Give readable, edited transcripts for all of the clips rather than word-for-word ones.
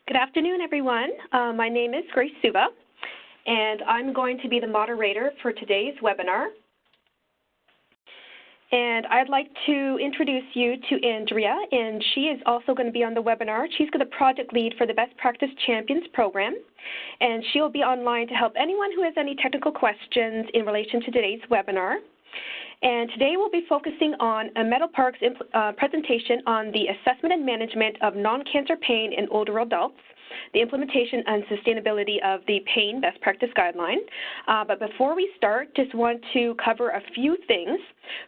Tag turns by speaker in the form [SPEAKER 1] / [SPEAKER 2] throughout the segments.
[SPEAKER 1] Good afternoon, everyone. My name is Grace Suba, and I'm going to be the moderator for today's webinar. And I'd like to introduce you to Andrea, and she is also going to be on the webinar. She's the project lead for the Best Practice Champions program, and she'll be online to help anyone who has any technical questions in relation to today's webinar. And today we'll be focusing on Meadow Park's presentation on the assessment and management of non-cancer pain in older adults, the implementation and sustainability of the pain best practice guideline. But before we start, just want to cover a few things.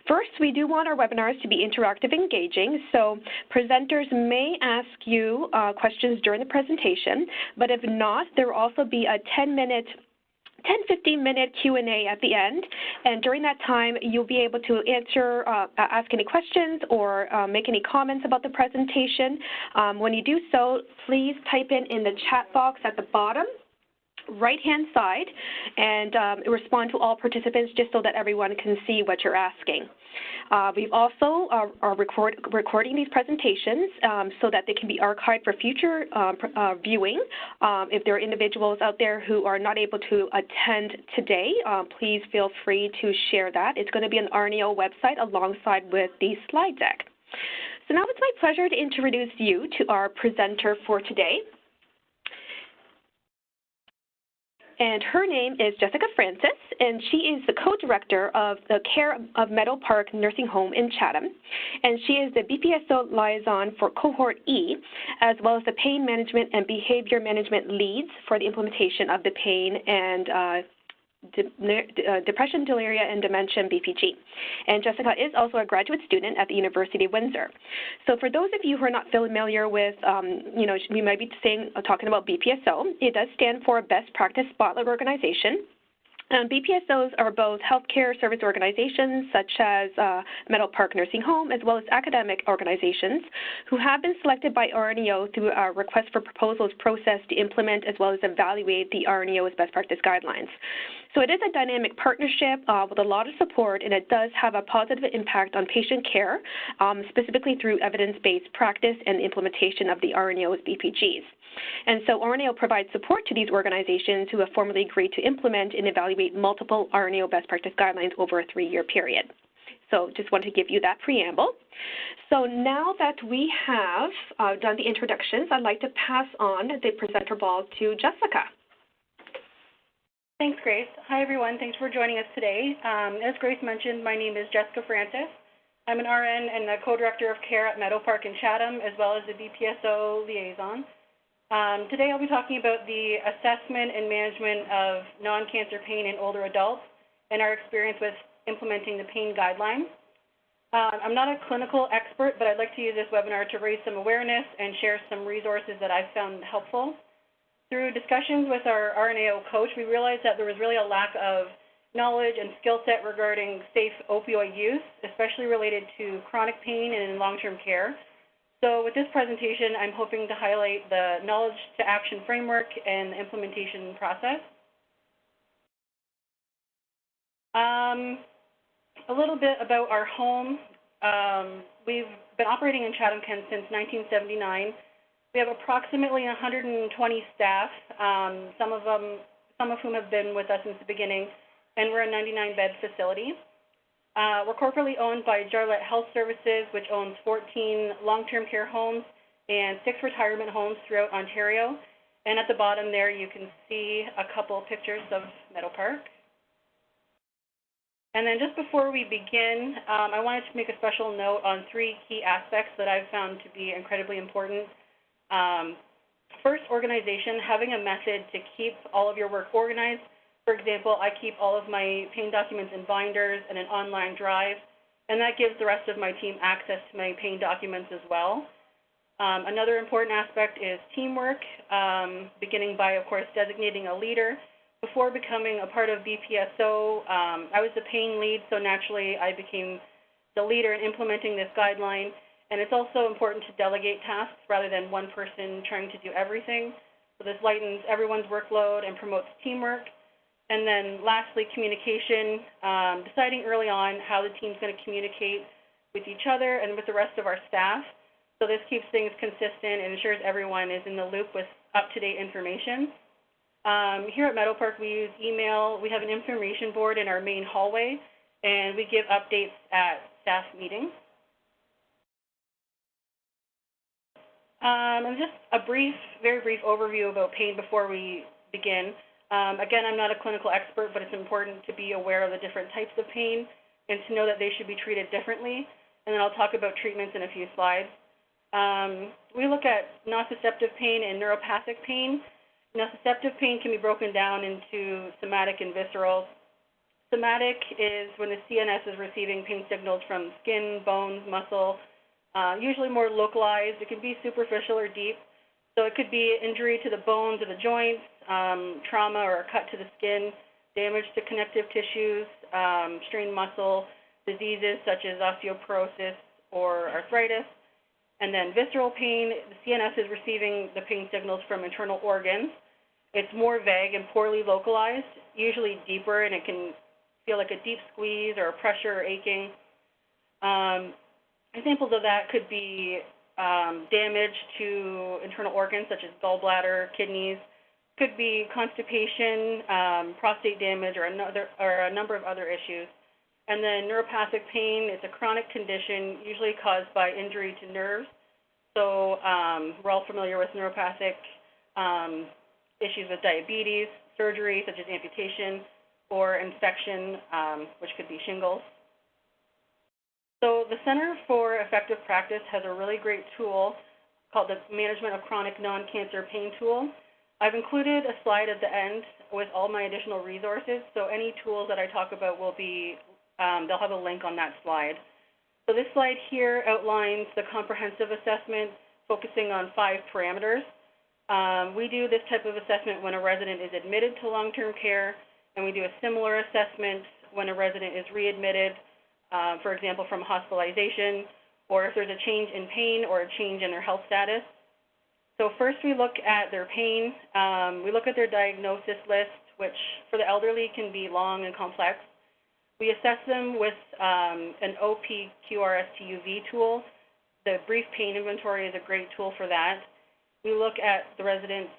[SPEAKER 1] First, we do want our webinars to be interactive and engaging, so presenters may ask you questions during the presentation, but if not, there will also be a 10-15-minute Q&A at the end, and during that time you'll be able to ask any questions or make any comments about the presentation. When you do so, please type in the chat box at the bottom right-hand side and respond to all participants just so that everyone can see what you're asking. We've also are recording these presentations so that they can be archived for future viewing. If there are individuals out there who are not able to attend today, please feel free to share that. It's going to be on the RNAO website alongside with the slide deck. So now it's my pleasure to introduce you to our presenter for today. And her name is Jessica Francis, and she is the co-director of the Care of Meadow Park Nursing Home in Chatham. And she is the BPSO liaison for Cohort E, as well as the pain management and behavior management leads for the implementation of the pain and depression, delirium, and dementia BPG. And Jessica is also a graduate student at the University of Windsor. So for those of you who are not familiar with, we might be talking about BPSO. It does stand for Best Practice Spotlight Organization. BPSOs are both healthcare service organizations such as Meadow Park Nursing Home, as well as academic organizations who have been selected by RNAO through a request for proposals process to implement as well as evaluate the RNAO's best practice guidelines. So it is a dynamic partnership with a lot of support, and it does have a positive impact on patient care, specifically through evidence-based practice and implementation of the RNAO's BPGs. And so RNAO provides support to these organizations who have formally agreed to implement and evaluate multiple RNAO best practice guidelines over a 3-year period. So just wanted to give you that preamble. So now that we have done the introductions, I'd like to pass on the presenter ball to Jessica.
[SPEAKER 2] Thanks, Grace. Hi, everyone. Thanks for joining us today. As Grace mentioned, my name is Jessica Francis. I'm an RN and the co-director of care at Meadow Park in Chatham, as well as the BPSO liaison. Today I'll be talking about the assessment and management of non-cancer pain in older adults and our experience with implementing the pain guidelines. I'm not a clinical expert, but I'd like to use this webinar to raise some awareness and share some resources that I've found helpful. Through discussions with our RNAO coach, we realized that there was really a lack of knowledge and skill set regarding safe opioid use, especially related to chronic pain and in long-term care. So with this presentation, I'm hoping to highlight the knowledge to action framework and the implementation process. A little bit about our home. We've been operating in Chatham, Kent since 1979. We have approximately 120 staff, some of whom have been with us since the beginning, and we're a 99-bed facility. We're corporately owned by Jarlette Health Services, which owns 14 long-term care homes and 6 retirement homes throughout Ontario. And at the bottom there, you can see a couple pictures of Meadow Park. And then just before we begin, I wanted to make a special note on 3 key aspects that I've found to be incredibly important. First, organization, having a method to keep all of your work organized. For example, I keep all of my pain documents in binders and an online drive, and that gives the rest of my team access to my pain documents as well. Another important aspect is teamwork, beginning by, of course, designating a leader. Before becoming a part of BPSO, I was the pain lead, so naturally I became the leader in implementing this guideline. And it's also important to delegate tasks rather than one person trying to do everything. So this lightens everyone's workload and promotes teamwork. And then lastly, communication, deciding early on how the team's going to communicate with each other and with the rest of our staff. So this keeps things consistent and ensures everyone is in the loop with up-to-date information. Here at Meadow Park, we use email. We have an information board in our main hallway, and we give updates at staff meetings. And just a very brief overview about pain before we begin. Again, I'm not a clinical expert, but it's important to be aware of the different types of pain and to know that they should be treated differently. And then I'll talk about treatments in a few slides. We look at nociceptive pain and neuropathic pain. Nociceptive pain can be broken down into somatic and visceral. Somatic is when the CNS is receiving pain signals from skin, bones, muscle, usually more localized. It can be superficial or deep. So it could be injury to the bones or the joints, trauma or a cut to the skin, damage to connective tissues, strained muscle, diseases such as osteoporosis or arthritis. And then visceral pain, the CNS is receiving the pain signals from internal organs. It's more vague and poorly localized, usually deeper, and it can feel like a deep squeeze or a pressure or aching. Examples of that could be damage to internal organs such as gallbladder, kidneys, could be constipation, prostate damage, or a number of other issues. And then neuropathic pain, it's a chronic condition usually caused by injury to nerves. So we're all familiar with neuropathic issues with diabetes, surgery such as amputation, or infection, which could be shingles. So the Center for Effective Practice has a really great tool called the Management of Chronic Non-Cancer Pain Tool. I've included a slide at the end with all my additional resources, so any tools that I talk about will be, they'll have a link on that slide. So this slide here outlines the comprehensive assessment focusing on 5 parameters. We do this type of assessment when a resident is admitted to long-term care, and we do a similar assessment when a resident is readmitted, for example, from hospitalization, or if there's a change in pain or a change in their health status. So first we look at their pain. We look at their diagnosis list, which for the elderly can be long and complex. We assess them with an OPQRSTUV tool. The brief pain inventory is a great tool for that. We look at the resident's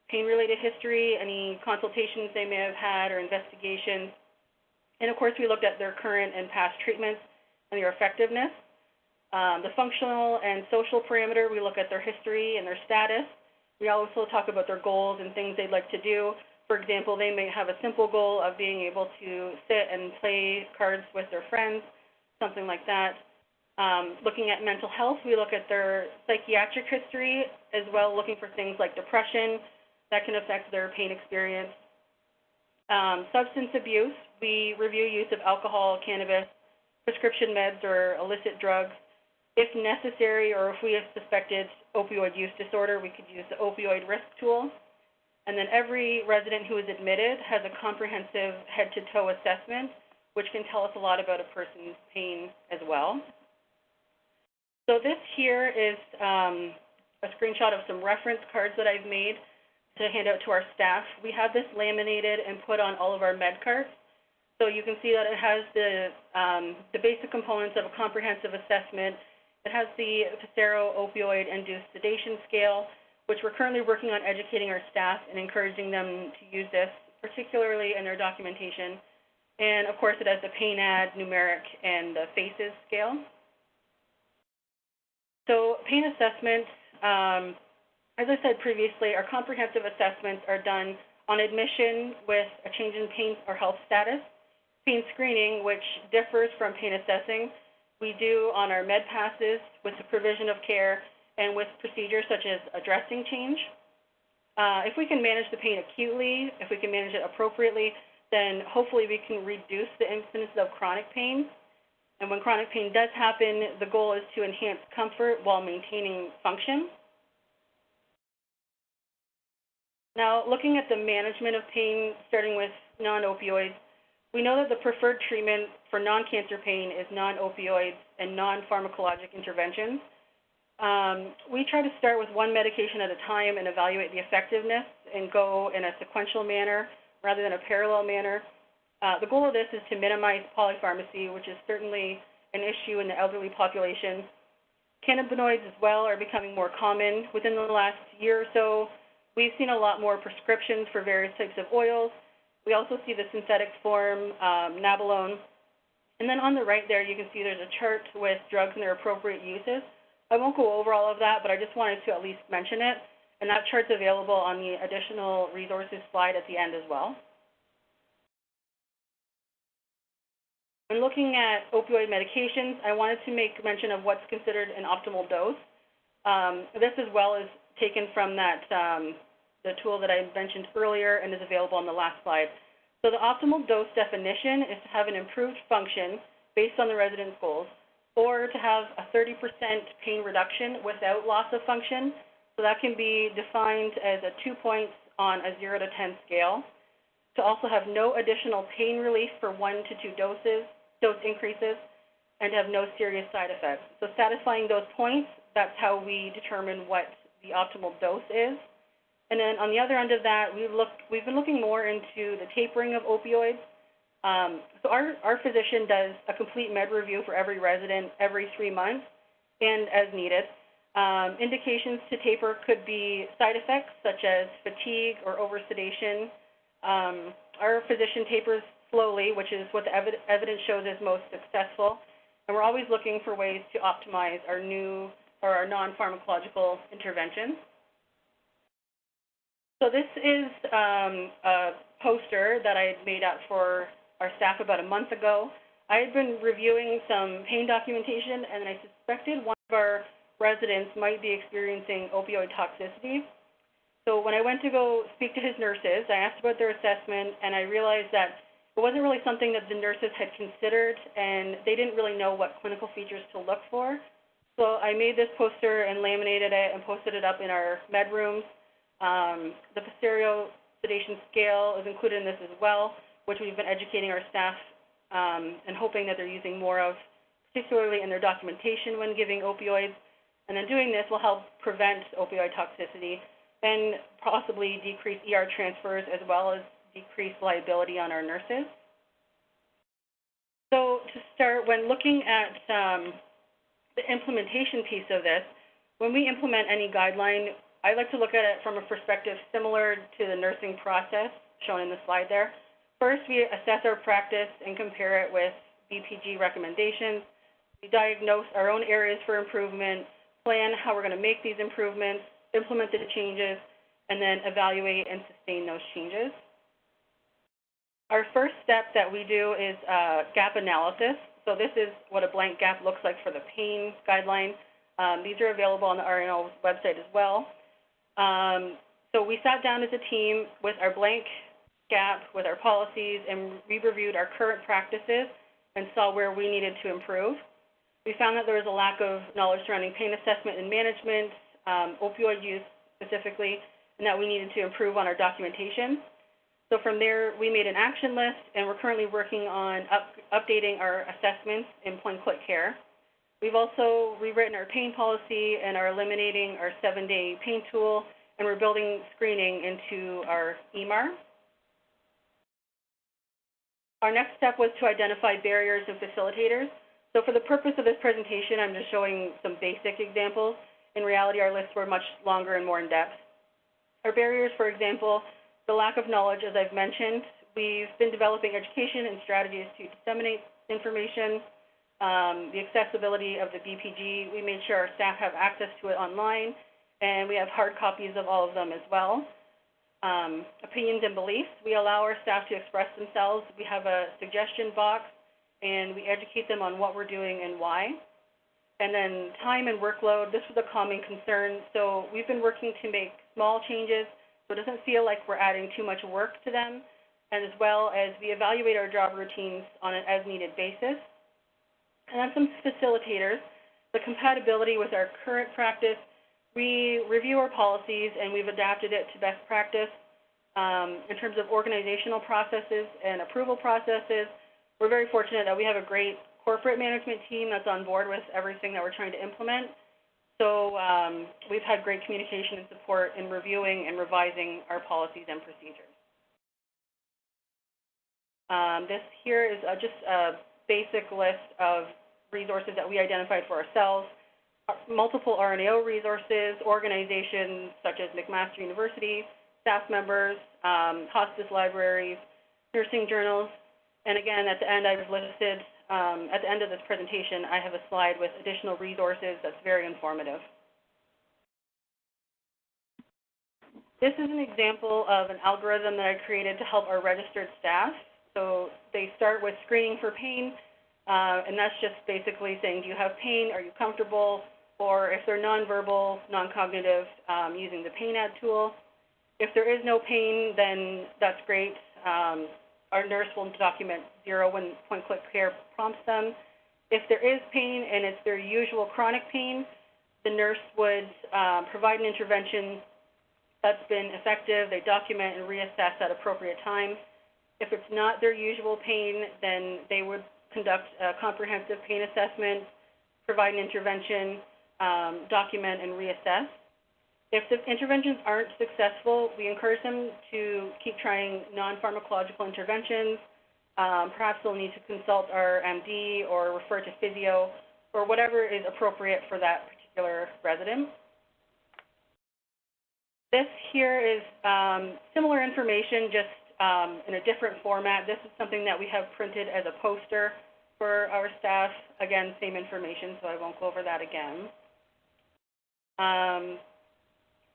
[SPEAKER 2] pain-related history, any consultations they may have had or investigations. And of course, we looked at their current and past treatments and their effectiveness. The functional and social parameter, we look at their history and their status. We also talk about their goals and things they'd like to do. For example, they may have a simple goal of being able to sit and play cards with their friends, something like that. Looking at mental health, we look at their psychiatric history as well, looking for things like depression that can affect their pain experience. Substance abuse, we review use of alcohol, cannabis, prescription meds, or illicit drugs. If necessary, or if we have suspected opioid use disorder, we could use the opioid risk tool. And then every resident who is admitted has a comprehensive head-to-toe assessment, which can tell us a lot about a person's pain as well. So this here is a screenshot of some reference cards that I've made to hand out to our staff. We have this laminated and put on all of our med carts. So you can see that it has the basic components of a comprehensive assessment. It has the Pissarro opioid-induced sedation scale, which we're currently working on educating our staff and encouraging them to use this, particularly in their documentation. And of course, it has the pain ad, numeric, and the FACES scale. So pain assessments, as I said previously, our comprehensive assessments are done on admission with a change in pain or health status. Pain screening, which differs from pain assessing, we do on our med passes with the provision of care and with procedures such as a dressing change. If we can manage the pain acutely, if we can manage it appropriately, then hopefully we can reduce the incidence of chronic pain. And when chronic pain does happen, the goal is to enhance comfort while maintaining function. Now, looking at the management of pain, starting with non-opioids, we know that the preferred treatment for non-cancer pain is non-opioids and non-pharmacologic interventions. We try to start with one medication at a time and evaluate the effectiveness and go in a sequential manner rather than a parallel manner. The goal of this is to minimize polypharmacy, which is certainly an issue in the elderly population. Cannabinoids as well are becoming more common within the last year or so. We've seen a lot more prescriptions for various types of oils. We also see the synthetic form, nabilone. And then on the right there, you can see there's a chart with drugs and their appropriate uses. I won't go over all of that, but I just wanted to at least mention it. And that chart's available on the additional resources slide at the end as well. When looking at opioid medications, I wanted to make mention of what's considered an optimal dose. This as well is taken from that the tool that I mentioned earlier and is available on the last slide. So the optimal dose definition is to have an improved function based on the resident's goals, or to have a 30% pain reduction without loss of function. So that can be defined as a 2 points on a 0 to 10 scale. To also have no additional pain relief for 1 to 2 dose increases, and have no serious side effects. So satisfying those points, that's how we determine what the optimal dose is. And then on the other end of that, we've been looking more into the tapering of opioids. So our physician does a complete med review for every resident every 3 months and as needed. Indications to taper could be side effects such as fatigue or oversedation. Our physician tapers slowly, which is what the evidence shows is most successful. And we're always looking for ways to optimize our new or our non-pharmacological interventions. So this is a poster that I made up for our staff about a month ago. I had been reviewing some pain documentation, and I suspected one of our residents might be experiencing opioid toxicity. So when I went to go speak to his nurses, I asked about their assessment, and I realized that it wasn't really something that the nurses had considered, and they didn't really know what clinical features to look for. So I made this poster and laminated it and posted it up in our med rooms. The Posterio sedation scale is included in this as well, which we've been educating our staff and hoping that they're using more of, particularly in their documentation when giving opioids. And then doing this will help prevent opioid toxicity and possibly decrease ER transfers as well as decrease liability on our nurses. So to start, when looking at the implementation piece of this, when we implement any guideline, I like to look at it from a perspective similar to the nursing process shown in the slide there. First, we assess our practice and compare it with BPG recommendations. We diagnose our own areas for improvement, plan how we're going to make these improvements, implement the changes, and then evaluate and sustain those changes. Our first step that we do is gap analysis. So this is what a blank gap looks like for the pain guideline. These are available on the RNO website as well. So we sat down as a team with our blank gap, with our policies, and we reviewed our current practices and saw where we needed to improve. We found that there was a lack of knowledge surrounding pain assessment and management, opioid use specifically, and that we needed to improve on our documentation. So from there, we made an action list, and we're currently working on updating our assessments in point-click care. We've also rewritten our pain policy and are eliminating our 7-day pain tool, and we're building screening into our EMAR. Our next step was to identify barriers and facilitators. So for the purpose of this presentation, I'm just showing some basic examples. In reality, our lists were much longer and more in-depth. Our barriers, for example, the lack of knowledge, as I've mentioned. We've been developing education and strategies to disseminate information. The accessibility of the BPG, we made sure our staff have access to it online, and we have hard copies of all of them as well. Opinions and beliefs, we allow our staff to express themselves. We have a suggestion box, and we educate them on what we're doing and why. And then time and workload, this was a common concern. So we've been working to make small changes so it doesn't feel like we're adding too much work to them, and as well as we evaluate our job routines on an as-needed basis. And then some facilitators, the compatibility with our current practice. We review our policies, and we've adapted it to best practice. In terms of organizational processes and approval processes, we're very fortunate that we have a great corporate management team that's on board with everything that we're trying to implement. So we've had great communication and support in reviewing and revising our policies and procedures. This here is just a basic list of resources that we identified for ourselves. multiple RNAO resources, organizations such as McMaster University, staff members, hospice libraries, nursing journals, and again, at the end I've listed, at the end of this presentation, I have a slide with additional resources that's very informative. This is an example of an algorithm that I created to help our registered staff. So they start with screening for pain, and that's just basically saying, do you have pain, are you comfortable, or if they're nonverbal, non-cognitive, using the Pain Ad tool. If there is no pain, then that's great. Our nurse will document 0 when point-click care prompts them. If there is pain and it's their usual chronic pain, the nurse would provide an intervention that's been effective. They document and reassess at appropriate times. If it's not their usual pain, then they would conduct a comprehensive pain assessment, provide an intervention, document, and reassess. If the interventions aren't successful, we encourage them to keep trying non-pharmacological interventions. Perhaps they'll need to consult our MD or refer to physio or whatever is appropriate for that particular resident. This here is similar information, just in a different format. This is something that we have printed as a poster for our staff. Again, same information, so I won't go over that again.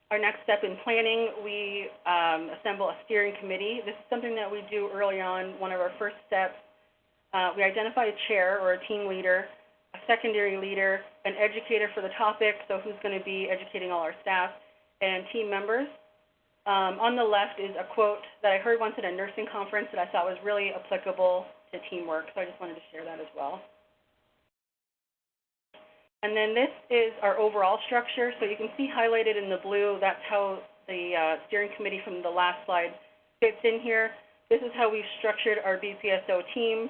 [SPEAKER 2] Our next step in planning, we assemble a steering committee. This is something that we do early on, one of our first steps. We identify a chair or a team leader, a secondary leader, an educator for the topic, so who's going to be educating all our staff, and team members. On the left is a quote that I heard once at a nursing conference that I thought was really applicable to teamwork, so I just wanted to share that as well. And then this is our overall structure. So you can see highlighted in the blue, that's how the steering committee from the last slide fits in here. This is how we've structured our BPSO team.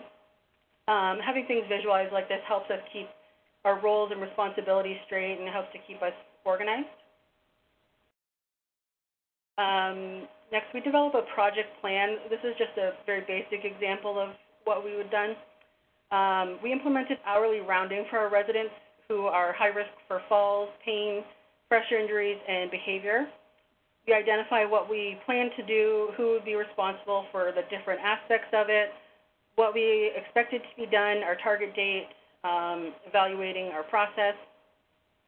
[SPEAKER 2] Having things visualized like this helps us keep our roles and responsibilities straight and helps to keep us organized. Next, we develop a project plan. This is just a very basic example of what we would have done. We implemented hourly rounding for our residents who are high risk for falls, pain, pressure injuries, and behavior. We identify what we plan to do, who would be responsible for the different aspects of it, what we expected to be done, our target date, evaluating our process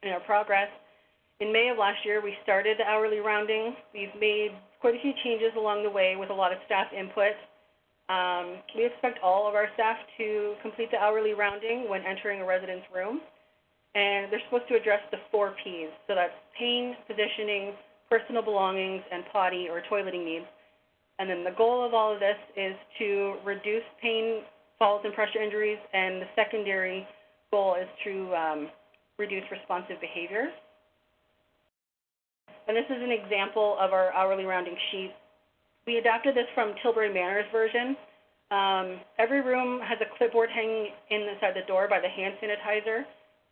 [SPEAKER 2] and our progress. In May of last year, we started the hourly rounding. We've made quite a few changes along the way with a lot of staff input. We expect all of our staff to complete the hourly rounding when entering a resident's room. And they're supposed to address the 4 Ps. So that's pain, positioning, personal belongings, and potty or toileting needs. And then the goal of all of this is to reduce pain, falls, and pressure injuries. And the secondary goal is to reduce responsive behaviors. And this is an example of our hourly rounding sheet. We adapted this from Tilbury Manor's version. Every room has a clipboard hanging inside the door by the hand sanitizer.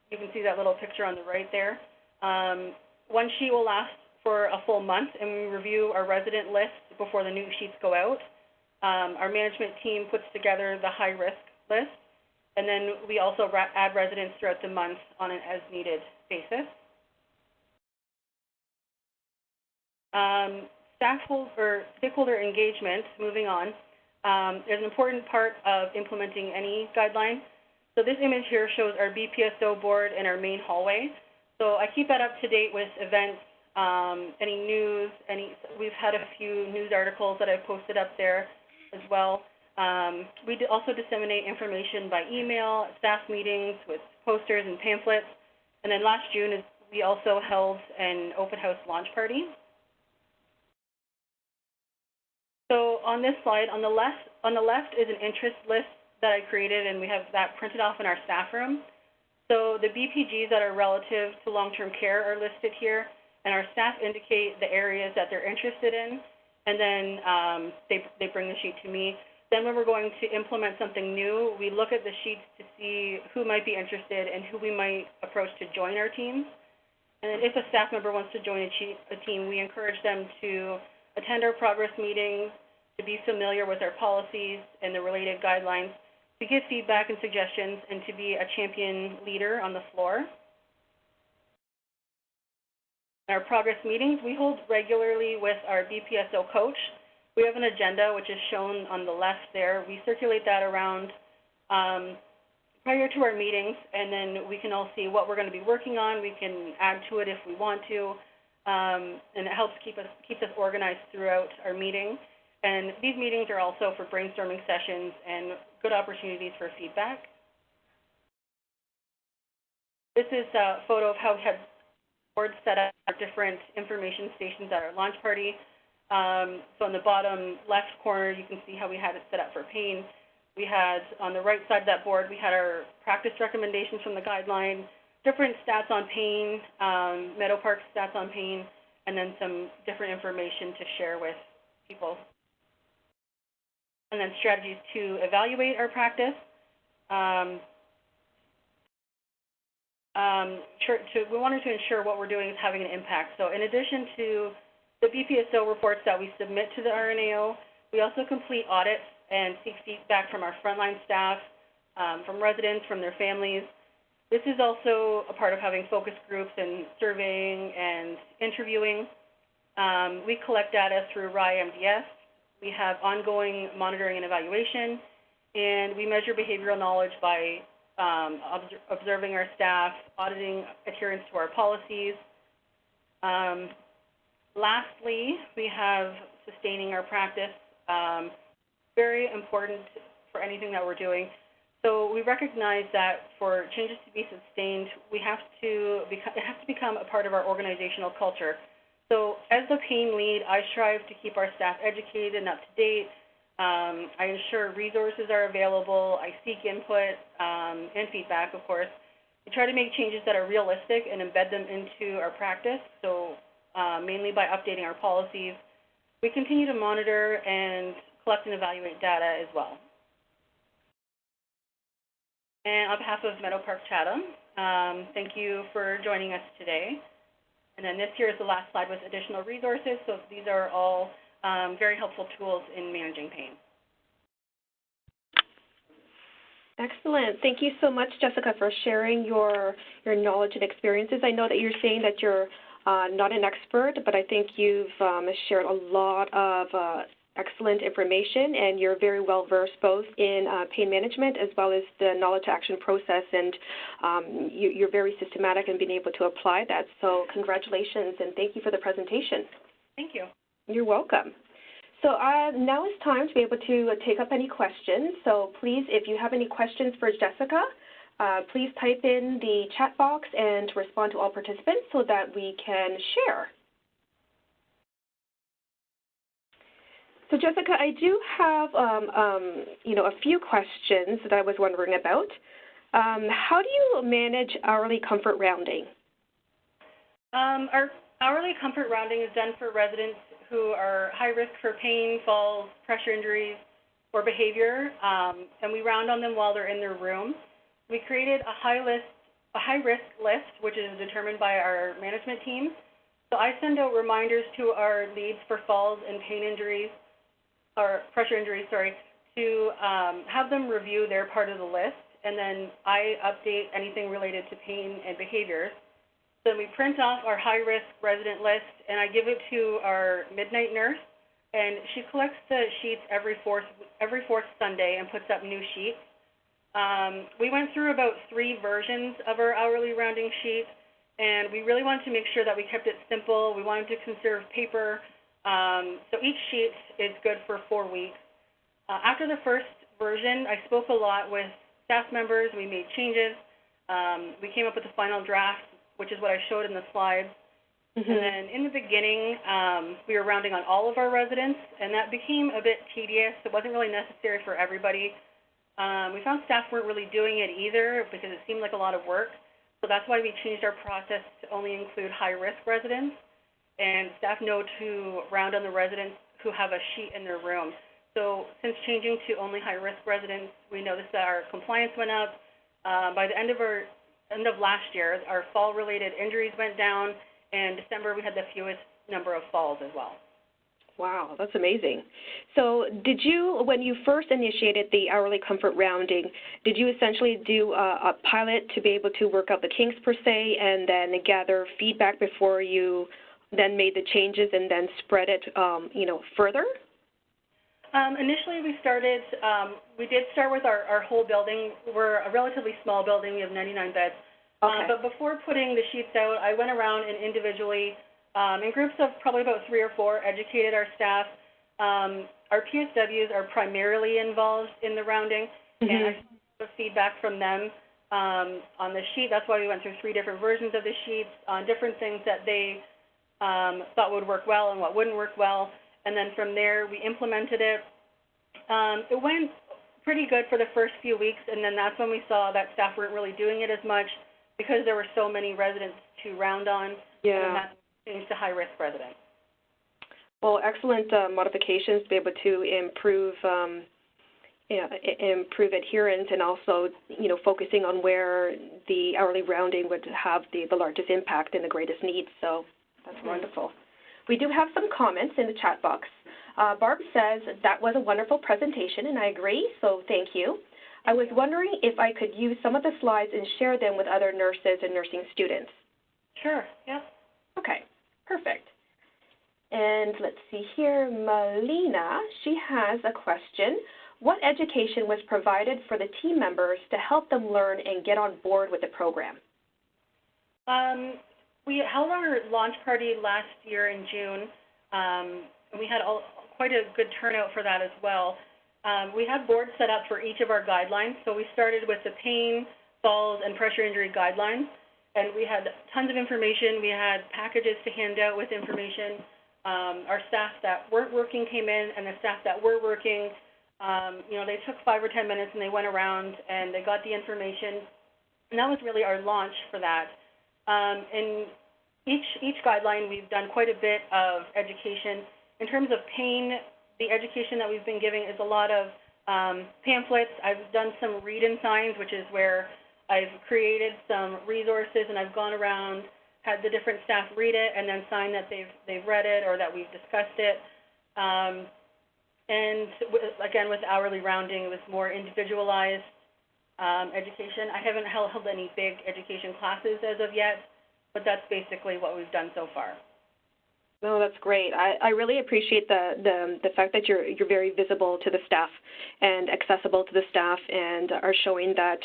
[SPEAKER 2] You can see that little picture on the right there. One sheet will last for a full month, and we review our resident list before the new sheets go out. Our management team puts together the high-risk list, and then we also add residents throughout the month on an as-needed basis. Stakeholder engagement, moving on, is an important part of implementing any guideline. So this image here shows our BPSO board and our main hallway. So I keep that up to date with events, any news, we've had a few news articles that I've posted up there as well. We also disseminate information by email, staff meetings with posters and pamphlets. And then last June, we also held an open house launch party. So on this slide, on the left is an interest list that I created, and we have that printed off in our staff room. So the BPGs that are relative to long-term care are listed here, and our staff indicate the areas that they're interested in, and then they bring the sheet to me. Then when we're going to implement something new, we look at the sheets to see who might be interested and who we might approach to join our teams. And then if a staff member wants to join a team, we encourage them to attend our progress meetings, to be familiar with our policies and the related guidelines, to give feedback and suggestions, and to be a champion leader on the floor. Our progress meetings, we hold regularly with our BPSO coach. We have an agenda, which is shown on the left there. We circulate that around prior to our meetings, and then we can all see what we're going to be working on. We can add to it if we want to, and it helps keep us organized throughout our meeting. And these meetings are also for brainstorming sessions and good opportunities for feedback. This is a photo of how we had boards set up at different information stations at our launch party. So on the bottom left corner, you can see how we had it set up for pain. We had, on the right side of that board, we had our practice recommendations from the guideline, different stats on pain, Meadow Park stats on pain, and then some different information to share with people. And then strategies to evaluate our practice. We wanted to ensure what we're doing is having an impact. So in addition to the BPSO reports that we submit to the RNAO, we also complete audits and seek feedback from our frontline staff, from residents, from their families. This is also a part of having focus groups and surveying and interviewing. We collect data through RIMDS. We have ongoing monitoring and evaluation, and we measure behavioral knowledge by observing our staff, auditing adherence to our policies. Lastly, we have sustaining our practice. Very important for anything that we're doing. So we recognize that for changes to be sustained, it has to become a part of our organizational culture. So as the pain lead, I strive to keep our staff educated and up to date. I ensure resources are available. I seek input and feedback, of course. We try to make changes that are realistic and embed them into our practice, so mainly by updating our policies. We continue to monitor and collect and evaluate data as well. And on behalf of Meadow Park Chatham, thank you for joining us today. And then this here is the last slide with additional resources. So these are all very helpful tools in managing pain.
[SPEAKER 1] Excellent. Thank you so much, Jessica, for sharing your knowledge and experiences. I know that you're saying that you're not an expert, but I think you've shared a lot of excellent information, and you're very well versed both in pain management as well as the knowledge to action process, and you're very systematic in being able to apply that. So congratulations, and thank you for the presentation.
[SPEAKER 2] Thank you.
[SPEAKER 1] You're welcome. So now it's time to be able to take up any questions. So please, if you have any questions for Jessica, please type in the chat box and respond to all participants so that we can share. So Jessica, I do have a few questions that I was wondering about. How do you manage hourly comfort rounding?
[SPEAKER 2] Our hourly comfort rounding is done for residents who are high risk for pain, falls, pressure injuries, or behavior, and we round on them while they're in their room. We created a high risk list, which is determined by our management team. So I send out reminders to our leads for falls and pain injuries, or pressure injuries, sorry, to have them review their part of the list, and then I update anything related to pain and behaviors. Then we print off our high-risk resident list, and I give it to our midnight nurse, and she collects the sheets every fourth Sunday and puts up new sheets. We went through about 3 versions of our hourly rounding sheet, and we really wanted to make sure that we kept it simple. We wanted to conserve paper. So each sheet is good for 4 weeks. After the first version, I spoke a lot with staff members. We made changes. We came up with the final draft, which is what I showed in the slides. Mm-hmm. And then in the beginning, we were rounding on all of our residents, and that became a bit tedious. It wasn't really necessary for everybody. We found staff weren't really doing it either because it seemed like a lot of work. So that's why we changed our process to only include high-risk residents. And staff know to round on the residents who have a sheet in their room. So since changing to only high-risk residents, we noticed that our compliance went up. By the end of last year, our fall-related injuries went down, and December we had the fewest number of falls as well.
[SPEAKER 1] Wow, that's amazing. So did you, when you first initiated the hourly comfort rounding, did you essentially do a pilot to be able to work out the kinks per se and then gather feedback before you then made the changes and then spread it, further?
[SPEAKER 2] Initially, we did start with our whole building. We're a relatively small building. We have 99 beds.
[SPEAKER 1] Okay.
[SPEAKER 2] But before putting the sheets out, I went around and individually, in groups of probably about 3 or 4, educated our staff. Our PSWs are primarily involved in the rounding, and I got feedback from them on the sheet. That's why we went through 3 different versions of the sheets on different things that they thought would work well and what wouldn't work well. And then from there, we implemented it. It went pretty good for the first few weeks, and then that's when we saw that staff weren't really doing it as much because there were so many residents to round on.
[SPEAKER 1] Yeah.
[SPEAKER 2] And then that changed to high-risk residents.
[SPEAKER 1] Well, excellent modifications to be able to improve improve adherence and also, focusing on where the hourly rounding would have the largest impact and the greatest needs. So that's wonderful. We do have some comments in the chat box. Barb says, that was a wonderful presentation, and I agree, so thank you. I was wondering if I could use some of the slides and share them with other nurses and nursing students.
[SPEAKER 2] Sure, yeah.
[SPEAKER 1] Okay, perfect. And let's see here, Melina, she has a question. What education was provided for the team members to help them learn and get on board with the program?
[SPEAKER 2] We held our launch party last year in June, and we had quite a good turnout for that as well. We had boards set up for each of our guidelines. So we started with the pain, falls, and pressure injury guidelines, and we had tons of information. We had packages to hand out with information. Our staff that weren't working came in, and the staff that were working, they took 5 or 10 minutes and they went around and they got the information, and that was really our launch for that. In each guideline, we've done quite a bit of education. In terms of pain, the education that we've been giving is a lot of pamphlets. I've done some read-in signs, which is where I've created some resources and I've gone around, had the different staff read it and then sign that they've read it or that we've discussed it. And again, with hourly rounding, it was more individualized education. I haven't held any big education classes as of yet, but that's basically what we've done so far.
[SPEAKER 1] No, that's great. I really appreciate the fact that you're very visible to the staff and accessible to the staff and are showing that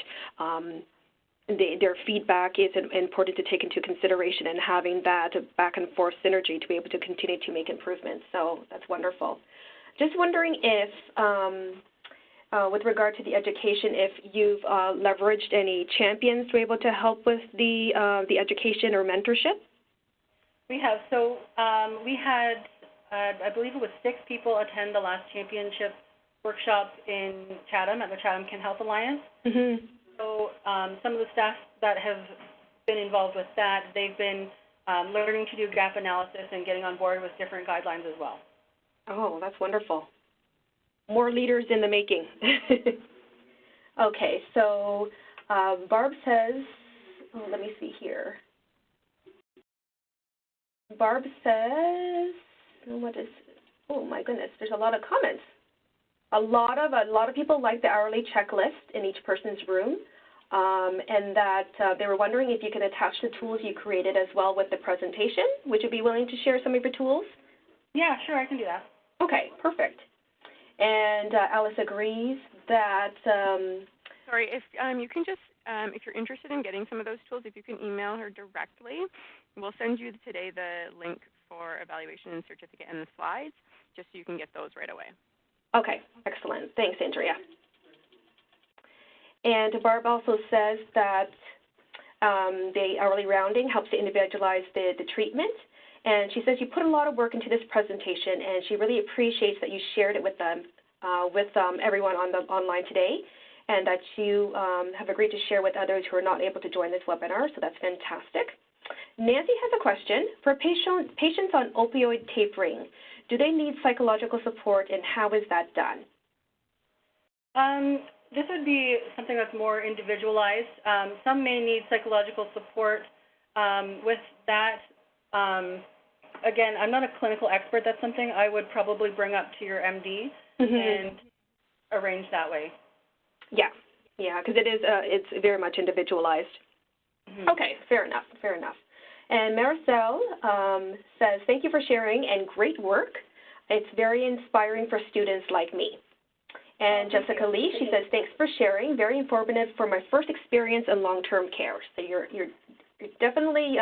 [SPEAKER 1] their feedback is important to take into consideration and having that back and forth synergy to be able to continue to make improvements. So that's wonderful. Just wondering if, with regard to the education, if you've leveraged any champions to be able to help with the education or mentorship?
[SPEAKER 2] We have. So we had, I believe it was 6 people attend the last championship workshop in Chatham at the Chatham Can Health Alliance. Mm-hmm. So some of the staff that have been involved with that, they've been learning to do gap analysis and getting on board with different guidelines as well.
[SPEAKER 1] Oh, that's wonderful. More leaders in the making. Okay, so Barb says, let me see here. Barb says, oh my goodness, there's a lot of comments. A lot of people like the hourly checklist in each person's room, and that they were wondering if you can attach the tools you created as well with the presentation. Would you be willing to share some of your tools?
[SPEAKER 2] Yeah, sure, I can do that.
[SPEAKER 1] Okay, perfect. And Alice agrees that.
[SPEAKER 3] Sorry, if you can just, if you're interested in getting some of those tools, if you can email her directly, we'll send you today the link for evaluation and certificate and the slides, just so you can get those right away.
[SPEAKER 1] Okay, excellent. Thanks, Andrea. And Barb also says that the hourly rounding helps to individualize the treatment. And she says you put a lot of work into this presentation, and she really appreciates that you shared it with them, everyone on the online today, and that you have agreed to share with others who are not able to join this webinar. So that's fantastic. Nancy has a question. For patients on opioid tapering, do they need psychological support, and how is that done?
[SPEAKER 2] This would be something that's more individualized. Some may need psychological support with that. again, I'm not a clinical expert. That's something I would probably bring up to your MD and arrange that way.
[SPEAKER 1] Yeah, because it's very much individualized. Okay, fair enough. And Maricel says, thank you for sharing and great work. It's very inspiring for students like me. And Jessica Lee, she says, thanks for sharing. Very informative for my first experience in long-term care. So you're definitely,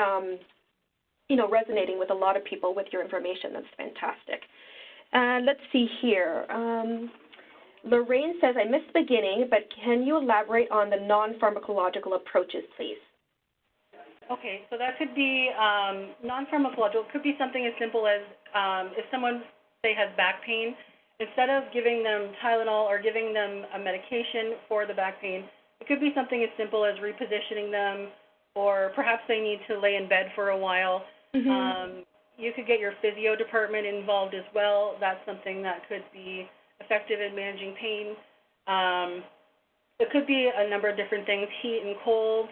[SPEAKER 1] resonating with a lot of people with your information. That's fantastic. Let's see here. Lorraine says, I missed the beginning, but can you elaborate on the non-pharmacological approaches, please?
[SPEAKER 2] Okay, so that could be non-pharmacological. It could be something as simple as if someone, say, has back pain, instead of giving them Tylenol or giving them a medication for the back pain, it could be something as simple as repositioning them, or perhaps they need to lay in bed for a while. You could get your physio department involved as well. That's something that could be effective in managing pain. It could be a number of different things, heat and cold.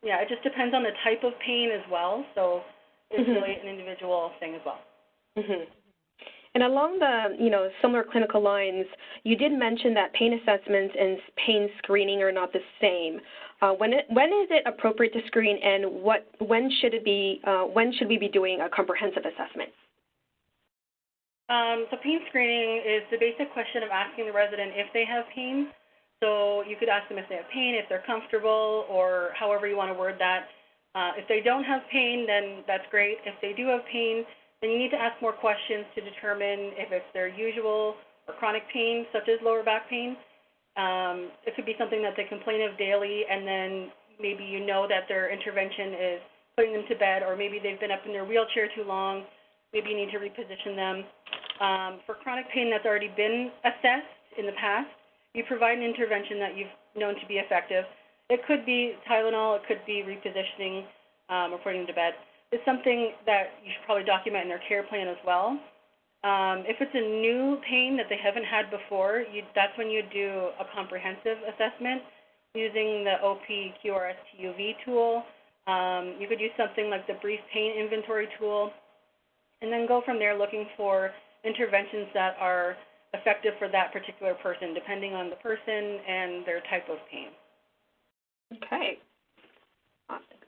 [SPEAKER 2] Yeah, it just depends on the type of pain as well, so it's really an individual thing as well.
[SPEAKER 1] And along the, similar clinical lines, you did mention that pain assessments and pain screening are not the same. When is it appropriate to screen, and when should we be doing a comprehensive assessment?
[SPEAKER 2] So pain screening is the basic question of asking the resident if they have pain. So you could ask them if they have pain, if they're comfortable, or however you want to word that. If they don't have pain, then that's great. If they do have pain, then you need to ask more questions to determine if it's their usual or chronic pain, such as lower back pain. It could be something that they complain of daily, and then maybe you know that their intervention is putting them to bed, or maybe they've been up in their wheelchair too long. Maybe you need to reposition them. For chronic pain that's already been assessed in the past, you provide an intervention that you've known to be effective. It could be Tylenol, it could be repositioning, or putting them to bed. It's something that you should probably document in their care plan as well. If it's a new pain that they haven't had before, that's when you do a comprehensive assessment using the OPQRS-TUV tool. You could use something like the brief pain inventory tool, and then go from there looking for interventions that are effective for that particular person, depending on the person and their type of pain.
[SPEAKER 1] Okay.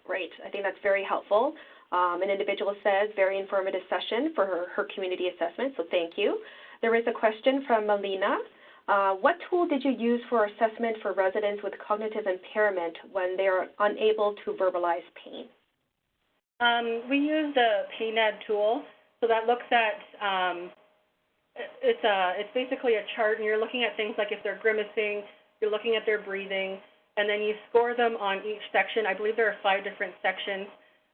[SPEAKER 1] Great. I think that's very helpful. An individual says, very informative session for her community assessment, so thank you. There is a question from Melina. What tool did you use for assessment for residents with cognitive impairment when they are unable to verbalize pain?
[SPEAKER 2] We use the PAINAD tool. So that looks at, it's basically a chart, and you're looking at things like if they're grimacing, you're looking at their breathing, and then you score them on each section. I believe there are 5 different sections.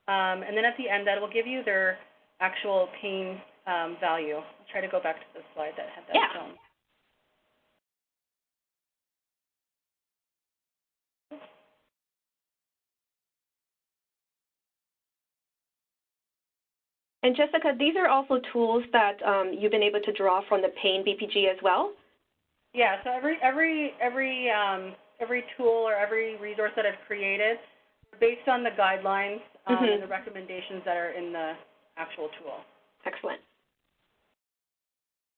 [SPEAKER 2] And then at the end, that will give you their actual pain value. I'll try to go back to the slide that had that shown.
[SPEAKER 1] And Jessica, these are also tools that you've been able to draw from the PAIN BPG as well?
[SPEAKER 2] Yeah, so every tool or every resource that I've created, based on the guidelines and the recommendations that are in the actual tool.
[SPEAKER 1] Excellent.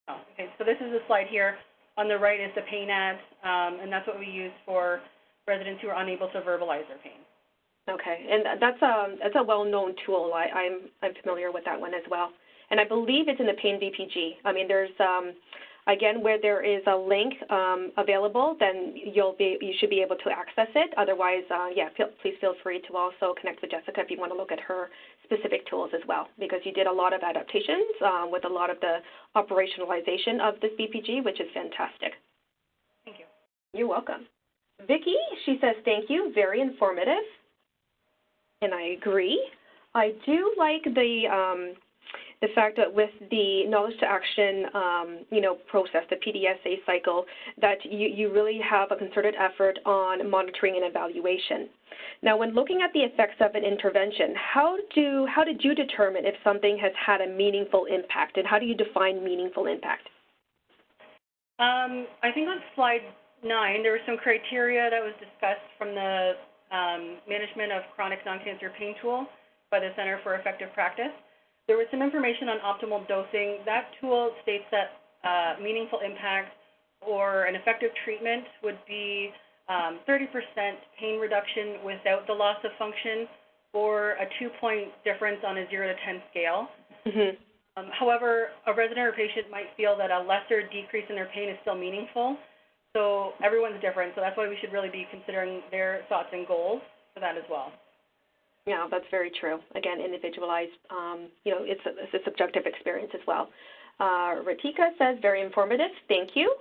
[SPEAKER 2] Oh, okay, so this is a slide here. On the right is the PAINAD, and that's what we use for residents who are unable to verbalize their pain.
[SPEAKER 1] Okay, and that's a well-known tool. I'm familiar with that one as well, and I believe it's in the PAIN BPG. I mean, there's again, where there is a link available, then you should be able to access it. Otherwise, please feel free to also connect with Jessica if you want to look at her specific tools as well, because you did a lot of adaptations with a lot of the operationalization of this BPG, which is fantastic.
[SPEAKER 2] Thank you.
[SPEAKER 1] You're welcome. Vicki, she says, thank you, very informative. And I agree. I do like the fact that with the knowledge to action, process, the PDSA cycle, that you really have a concerted effort on monitoring and evaluation. Now, when looking at the effects of an intervention, how did you determine if something has had a meaningful impact, and how do you define meaningful impact?
[SPEAKER 2] I think on slide 9, there was some criteria that was discussed from the Management of Chronic Non-Cancer Pain tool. by the Center for Effective Practice. There was some information on optimal dosing. That tool states that meaningful impact or an effective treatment would be 30% pain reduction without the loss of function, or a 2-point difference on a 0 to 10 scale. However, a resident or patient might feel that a lesser decrease in their pain is still meaningful. So everyone's different, so that's why we should really be considering their thoughts and goals for that as well.
[SPEAKER 1] Yeah, that's very true. Again, individualized, it's a subjective experience as well. Ratika says, very informative, thank you.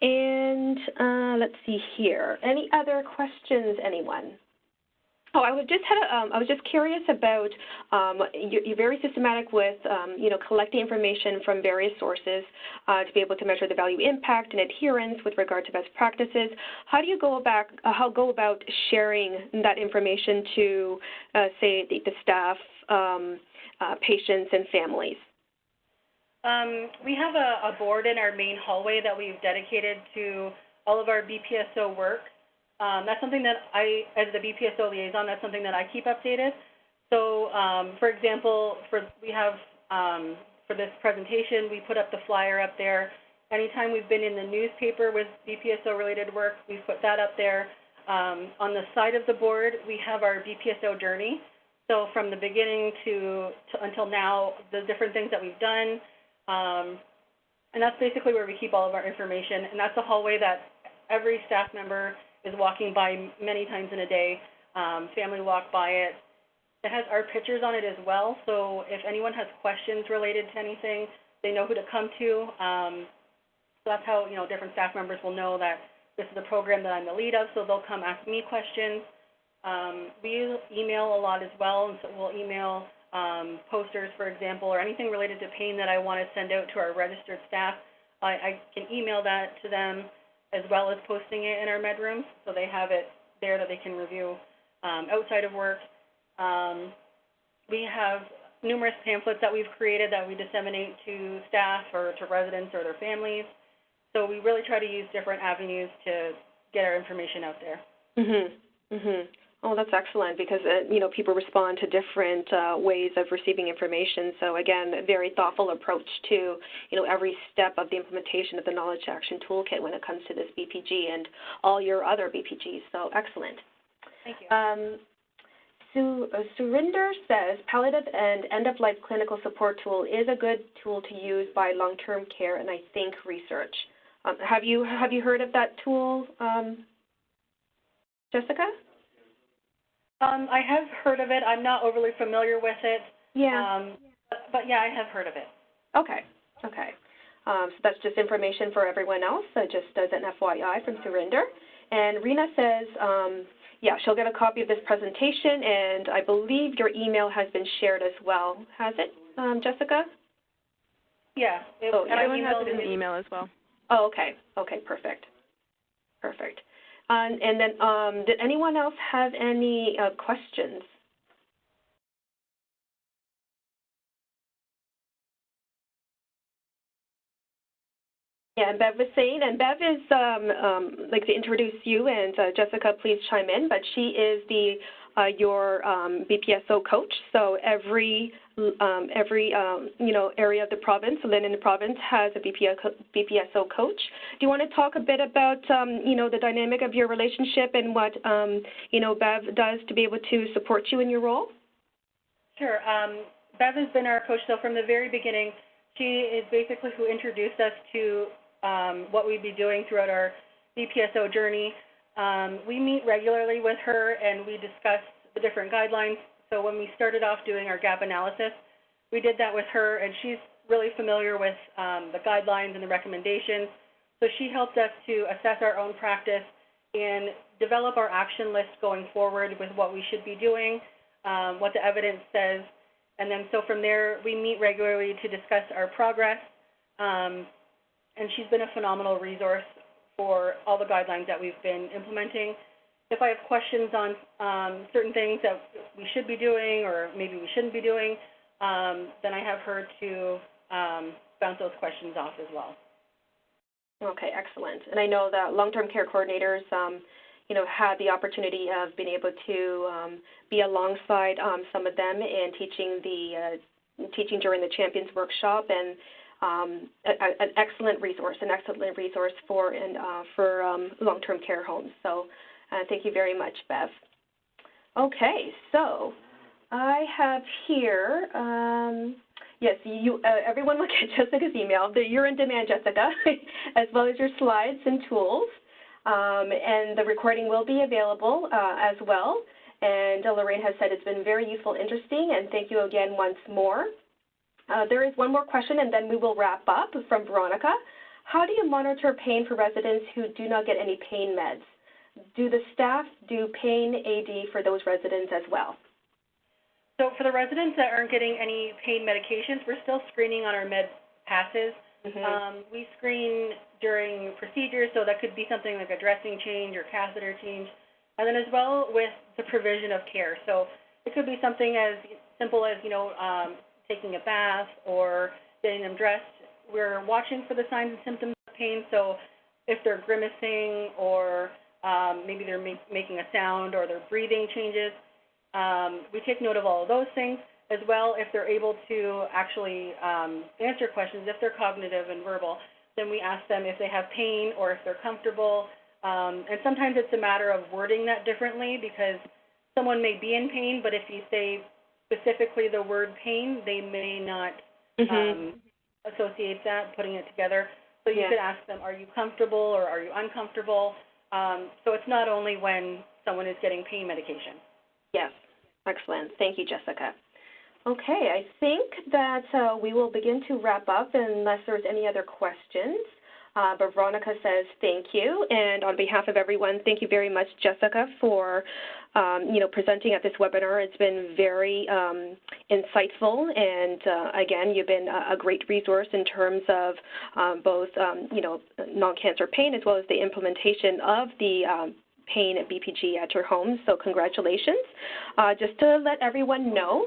[SPEAKER 1] And let's see here. Any other questions, anyone? Oh, I was just curious about you're very systematic with collecting information from various sources to be able to measure the value impact and adherence with regard to best practices. How do you go about sharing that information to say the staff, patients, and families?
[SPEAKER 2] We have a board in our main hallway that we've dedicated to all of our BPSO work. That's something that as the BPSO liaison, that's something that I keep updated. So, for example, for this presentation, we put up the flyer up there. Anytime we've been in the newspaper with BPSO-related work, we've put that up there. On the side of the board, we have our BPSO journey. So from the beginning to until now, the different things that we've done, and that's basically where we keep all of our information. And that's a hallway that every staff member is walking by many times in a day. Family walk by it. It has our pictures on it as well, so if anyone has questions related to anything, they know who to come to. So that's how different staff members will know that this is a program that I'm the lead of, so they'll come ask me questions. We email a lot as well, and so we'll email posters, for example, or anything related to pain that I want to send out to our registered staff. I can email that to them, as well as posting it in our med rooms, so they have it there that they can review outside of work. We have numerous pamphlets that we've created that we disseminate to staff or to residents or their families. So we really try to use different avenues to get our information out there.
[SPEAKER 1] Oh, that's excellent, because people respond to different ways of receiving information. So again, a very thoughtful approach to every step of the implementation of the Knowledge Action Toolkit when it comes to this BPG and all your other BPGs. So excellent.
[SPEAKER 2] Thank you.
[SPEAKER 1] Surinder says palliative and end-of-life clinical support tool is a good tool to use by long-term care and I think research. Have you heard of that tool, Jessica?
[SPEAKER 2] I have heard of it. I'm not overly familiar with it.
[SPEAKER 1] Yeah.
[SPEAKER 2] But yeah, I have heard of it.
[SPEAKER 1] Okay. So that's just information for everyone else, just as an FYI from Surinder. And Rena says, she'll get a copy of this presentation, and I believe your email has been shared as well. Has it, Jessica?
[SPEAKER 2] Yeah.
[SPEAKER 3] Everyone has it in the email as well.
[SPEAKER 1] Oh, okay. Okay, perfect. And then did anyone else have any questions? Yeah, and Bev was saying, and Bev is like to introduce you, and Jessica, please chime in. But she is your BPSO coach. So every area of the province, so then in the province, has a BPSO coach. Do you want to talk a bit about the dynamic of your relationship and what Bev does to be able to support you in your role?
[SPEAKER 2] Sure. Bev has been our coach, so from the very beginning, she is basically who introduced us to what we'd be doing throughout our BPSO journey. We meet regularly with her and we discuss the different guidelines. So when we started off doing our gap analysis, we did that with her, and she's really familiar with the guidelines and the recommendations. So she helped us to assess our own practice and develop our action list going forward with what we should be doing, what the evidence says. And then so from there, we meet regularly to discuss our progress. And she's been a phenomenal resource for all the guidelines that we've been implementing. If I have questions on certain things that we should be doing or maybe we shouldn't be doing, then I have her to bounce those questions off as well.
[SPEAKER 1] Okay, excellent. And I know that long-term care coordinators, had the opportunity of being able to be alongside some of them and teaching during the Champions Workshop, and an excellent resource for long-term care homes. So thank you very much, Bev. Okay, so I have here, yes, everyone will get Jessica's email. You're in demand, Jessica, as well as your slides and tools. And the recording will be available as well. And Lorraine has said it's been very useful, interesting, and thank you again once more. There is one more question, and then we will wrap up, from Veronica. How do you monitor pain for residents who do not get any pain meds? Do the staff do pain AD for those residents as well?
[SPEAKER 2] So for the residents that aren't getting any pain medications, we're still screening on our med passes. We screen during procedures, so that could be something like a dressing change or catheter change, and then as well with the provision of care. So it could be something as simple as, taking a bath or getting them dressed. We're watching for the signs and symptoms of pain, so if they're grimacing or maybe they're making a sound or their breathing changes, we take note of all of those things. As well, if they're able to actually answer questions, if they're cognitive and verbal, then we ask them if they have pain or if they're comfortable. And sometimes it's a matter of wording that differently, because someone may be in pain, but if you say specifically the word pain, they may not associate that, putting it together. So you could ask them, are you comfortable or are you uncomfortable? So it's not only when someone is getting pain medication.
[SPEAKER 1] Yes, excellent. Thank you, Jessica. Okay, I think that we will begin to wrap up unless there's any other questions. But Veronica says thank you, and on behalf of everyone, thank you very much, Jessica, for presenting at this webinar. It's been very insightful, and again, you've been a great resource in terms of both non-cancer pain as well as the implementation of the pain at BPG at your home. So congratulations. Just to let everyone know,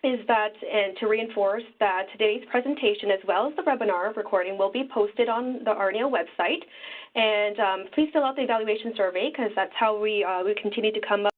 [SPEAKER 1] is that, and to reinforce that today's presentation as well as the webinar recording will be posted on the RNAO website. And please fill out the evaluation survey, because that's how we continue to come up